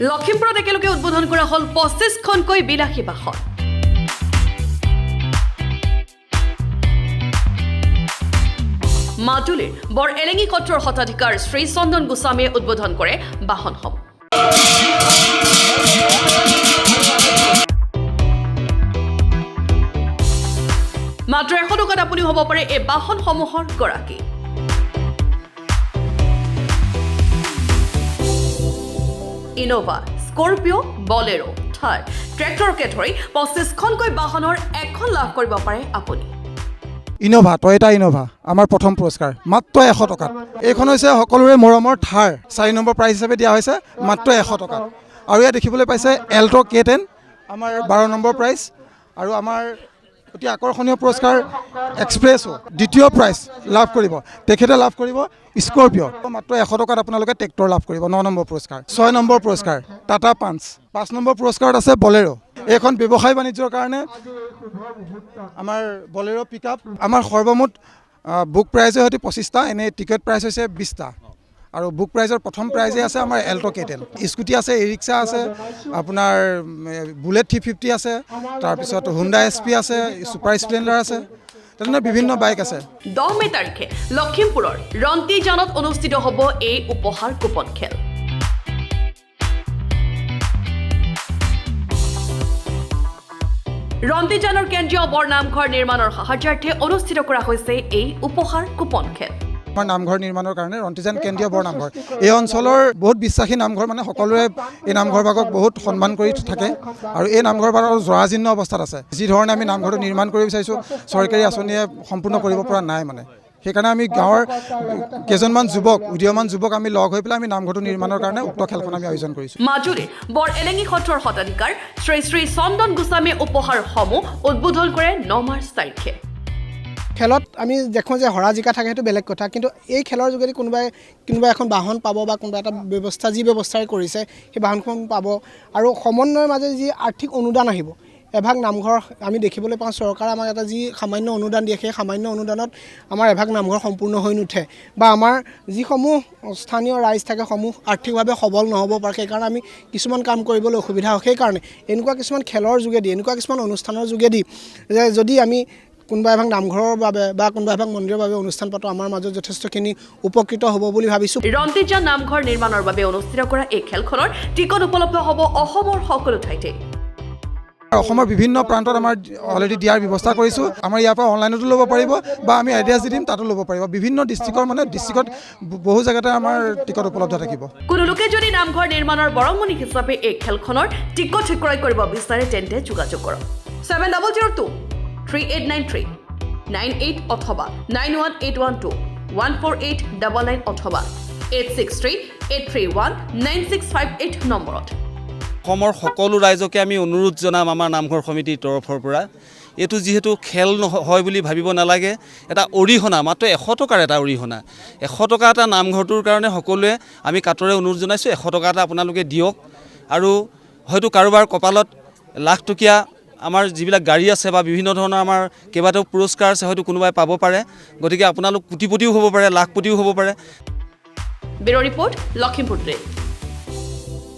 লখিমপুৰত একেলগে উদ্বোধন কৰা হ'ল 25খনকৈ বিলাসী বাহন। মাজুলীৰ বৰ এলেঙি সত্ৰৰ শতাধিকাৰ শ্ৰী চন্দন গোস্বামীয়ে উদ্বোধন কৰে বাহনসমূহ। মাত্ৰ 100 টকাত আপুনি হ'ব পাৰে এই বাহনসমূহৰ গৰাকী। ইনোভা, স্কৰপিঅ', বলেৰো, থাৰ, ট্ৰেক্টৰকে ধৰি 25খনকৈ বাহনৰ এখন লাভ কৰিব পাৰে আপুনি। ইনোভা, টয়োটা ইনোভা আমাৰ প্ৰথম পুৰস্কাৰ মাত্ৰ 100 টকাত। এইখন হৈছে সকলোৰে মৰমৰ থাৰ, 4 নম্বৰ প্ৰাইজ হিচাপে দিয়া হৈছে মাত্ৰ 100 টকাত। আৰু ইয়াত দেখিবলৈ পাইছে এল্ট' K10 আমাৰ 12 নম্বৰ প্ৰাইজ। আৰু আমাৰ অতি আকৰ্ষণীয় পুৰস্কাৰ এক্সপ্ৰেছো দ্বিতীয় প্ৰাইজ লাভ কৰিব, তেখেতে লাভ কৰিব স্কৰপিঅ'। মাত্ৰ 100 টকাত আপোনালোকে ট্ৰেক্টৰ লাভ কৰিব, 9 নম্বৰ পুৰস্কাৰ। 6 নম্বৰ পুৰস্কাৰ টাটা পাঞ্চ। 5 নম্বৰ পুৰস্কাৰত আছে বলেৰো। এইখন ব্যৱসায় বাণিজ্যৰ কাৰণে আমাৰ বলেৰো পিকআপ। আমাৰ সৰ্বমুঠ বুক প্ৰাইজৰ সৈতে 25টা, এনেই টিকেট প্ৰাইজ হৈছে 20টা। আৰু বুক প্ৰাইজৰ প্ৰথম প্ৰাইজে আছে আমাৰ এল্ট' K10। স্কুটি আছে, ই ৰিক্সা আছে, আপোনাৰ বুলেট 350 আছে, তাৰপিছত হুণ্ডা SP আছে, ছুপাৰ স্প্লেণ্ডাৰ আছে, তেনে বিভিন্ন বাইক আছে। 10 মে তাৰিখে লখিমপুৰৰ ৰন্তিজানত অনুষ্ঠিত হ'ব এই উপহাৰ কুপন খেল। ৰন্তিজানৰ কেন্দ্ৰীয় বৰ নামঘৰ নিৰ্মাণৰ সাহায্যাৰ্থে অনুষ্ঠিত কৰা হৈছে এই উপহাৰ কুপন খেল। আমাৰ নামঘৰ নিৰ্মাণৰ কাৰণে ৰন্তিজান কেন্দ্ৰীয় বৰ নামঘৰ এই অঞ্চলৰ বহুত বিশ্বাসী নামঘৰ, মানে সকলোৱে এই নামঘৰ ভাগক বহুত সন্মান কৰি থাকে। আৰু এই নামঘৰ ভাগ জৰাজীৰ্ণ অৱস্থাত আছে। যি ধৰণে আমি নামঘৰটো নিৰ্মাণ কৰিব বিচাৰিছোঁ চৰকাৰী আঁচনিয়ে সম্পূৰ্ণ কৰিব পৰা নাই। মানে সেইকাৰণে আমি গাঁৱৰ কেইজনমান যুৱক, উদীয়মান যুৱক আমি লগ হৈ পেলাই আমি নামঘৰটো নিৰ্মাণৰ কাৰণে উক্ত খেলখন আমি আয়োজন কৰিছোঁ। মাজুলীৰ বৰ এলেঙি সত্ৰৰ শতাধিকাৰ শ্ৰী শ্ৰী চন্দন গোস্বামীয়ে উপহাৰসমূহ উদ্বোধন কৰে 9 মাৰ্চ তাৰিখে। খেলত আমি দেখোঁ যে হৰা জিকা থাকে, সেইটো বেলেগ কথা, কিন্তু এই খেলৰ যোগেদি কোনোবা এখন বাহন পাব বা কোনোবা এটা ব্যৱস্থা যি ব্যৱস্থাৰে কৰিছে সেই বাহনখন পাব। আৰু সমন্বয়ৰ মাজে যি আৰ্থিক অনুদান আহিব, এভাগ নামঘৰ আমি দেখিবলৈ পাওঁ চৰকাৰে আমাক এটা যি সামান্য অনুদান দিয়ে, সেই সামান্য অনুদানত আমাৰ এভাগ নামঘৰ সম্পূৰ্ণ হৈ নুঠে। বা আমাৰ যিসমূহ স্থানীয় ৰাইজ থাকে সমূহ আৰ্থিকভাৱে সবল নহ'ব পাৰে, সেইকাৰণে আমি কিছুমান কাম কৰিবলৈ অসুবিধা হয়। সেইকাৰণে এনেকুৱা কিছুমান খেলৰ যোগেদি, এনেকুৱা কিছুমান অনুষ্ঠানৰ যোগেদি যে যদি আমি কোনোবা এভাগ নামঘৰৰ বাবে বা কোনোবা এভাগ মন্দিৰৰ বাবে অনুষ্ঠান পাতোঁ, আমাৰ মাজত যথেষ্টখিনি উপকৃত হ'ব বুলি ভাবিছোঁ। ৰন্তিজান নামঘৰ নিৰ্মাণৰ বাবে অনুষ্ঠিত কৰা এই খেলখনৰ টিকট উপলব্ধ হ'ব অসমৰ সকলো ঠাইতে। অসমৰ বিভিন্ন প্ৰান্তত আমাৰ অলৰেডি দিয়াৰ ব্যৱস্থা কৰিছোঁ। আমাৰ ইয়াৰ পৰা অনলাইনতো ল'ব পাৰিব বা আমি এড্ৰেছ দি দিম, তাতো ল'ব পাৰিব। বিভিন্ন ডিষ্ট্ৰিক্টত বহু জেগাতে আমাৰ টিকট উপলব্ধ থাকিব। কোনো লোকে যদি নামঘৰ নিৰ্মাণৰ বৰঙণি হিচাপে এই খেলখনৰ টিকট ক্ৰয় কৰিব বিচাৰে তেন্তে যোগাযোগ কৰক 7002-3893-98 অথবা 9181214899 অথবা 8638319658 নম্বৰত। অসমৰ সকলো ৰাইজকে আমি অনুৰোধ জনাম আমাৰ নামঘৰ সমিতিৰ তৰফৰ পৰা, এইটো যিহেতু খেল হয় বুলি ভাবিব নালাগে, এটা অৰিহণা, মাত্ৰ 100 টকাৰ এটা অৰিহণা। 100 টকা এটা নামঘৰটোৰ কাৰণে সকলোৱে আমি কাটৰে অনুৰোধ জনাইছোঁ, 100 টকা এটা আপোনালোকে দিয়ক। আৰু হয়তো কাৰোবাৰ কপালত লাখটকীয়া আমাৰ যিবিলাক গাড়ী আছে বা বিভিন্ন ধৰণৰ আমাৰ কেইবাটাও পুৰস্কাৰ আছে, হয়তো কোনোবাই পাব পাৰে। গতিকে আপোনালোক কোটিপতিও হ'ব পাৰে, লাখপতিও হ'ব পাৰে। Bureau' report, Lakhimpur today.